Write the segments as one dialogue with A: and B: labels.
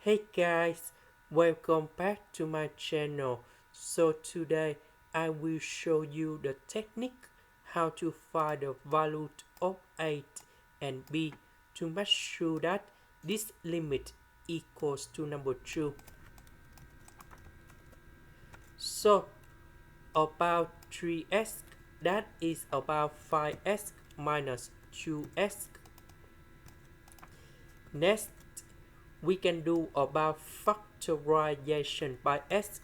A: Hey guys, welcome back to my channel. So today I will show you the technique how to find the value of 8 and b to make sure that this limit equals to number 2. So about 3x, that is about 5x minus 2x. Next, we can do about factorization by x.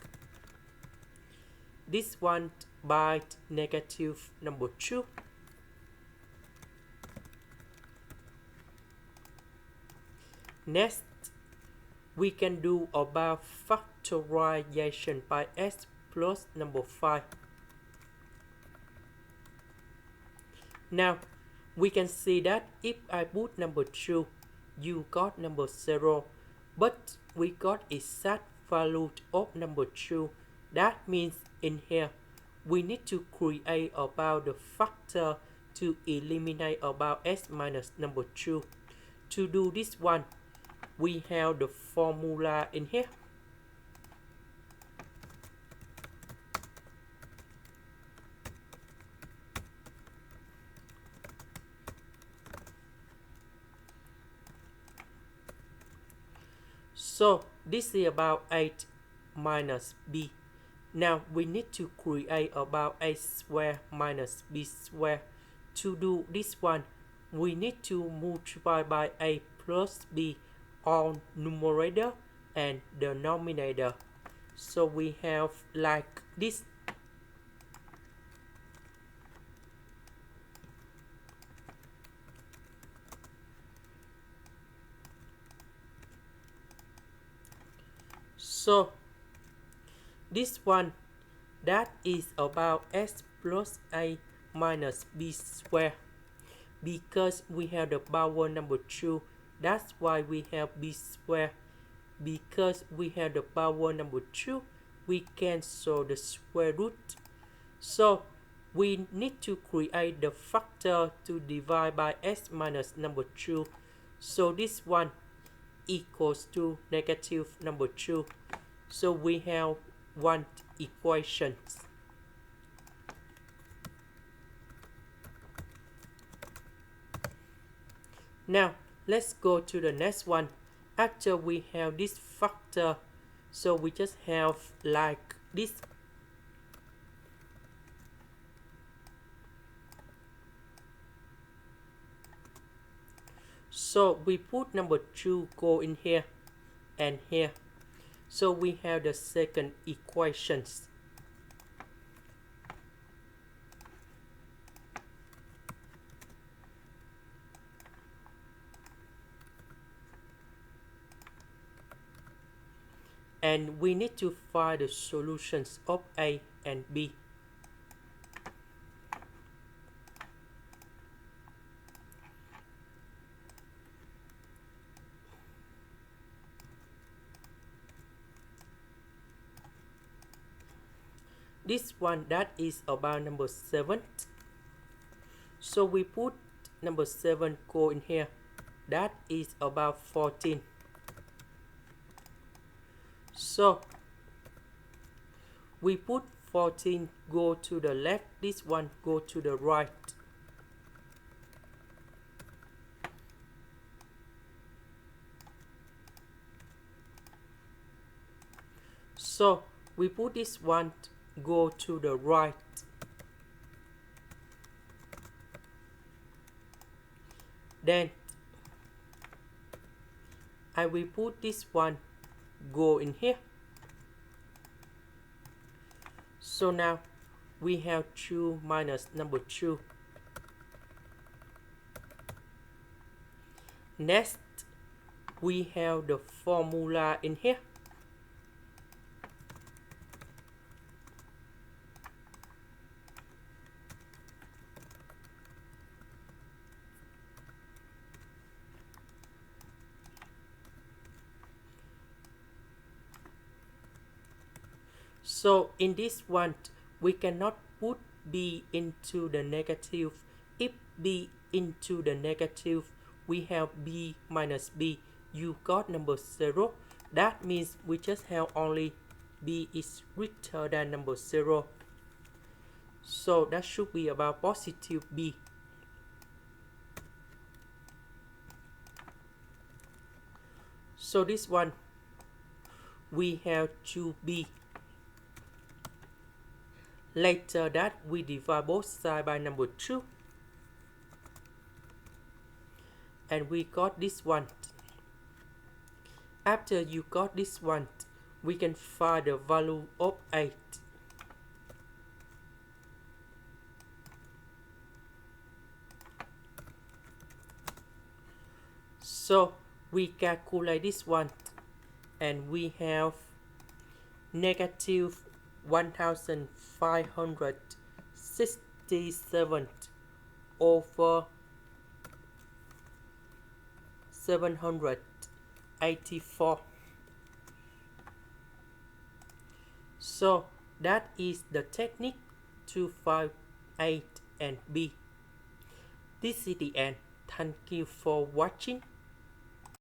A: This one by negative number 2. Next, we can do about factorization by x plus number 5. Now, we can see that if I put number 2, you got number 0, but we got exact value of number 2. That means in here, we need to create about the factor to eliminate about s minus number 2. To do this one, we have the formula in here. So this is about 8 minus b. Now we need to create about a square minus b square. To do this one, we need to multiply by a plus b on numerator and denominator. So we have like this. So this one, that is about s plus a minus b square. Because we have the power number 2, that's why we have b square. Because we have the power number 2, we cancel the square root. So we need to create the factor to divide by s minus number 2. So this one equals to negative number 2. So we have one equation. Now let's go to the next one. After we have this factor, so we just have like this. So we put number 2 go in here and here. So we have the second equations. And we need to find the solutions of A and B. This one, that is about number 7. So we put number 7 go in here. That is about 14. So we put 14 go to the left, this one go to the right. So we put this one go to the right. Then I will put this one go in here. So now we have 2 minus number 2. Next, we have the formula in here. So in this one, we cannot put b into the negative. If b into the negative, we have b minus b. you got number 0. That means we just have only b is greater than number 0. So that should be about positive b. So this one, we have 2b. Later that we divide both sides by number 2. And we got this one. After you got this one, we can find the value of 8. So we calculate this one, and we have negative 1567 over 784. So that is the technique 2, 5, 8 and B. This is the end. Thank you for watching.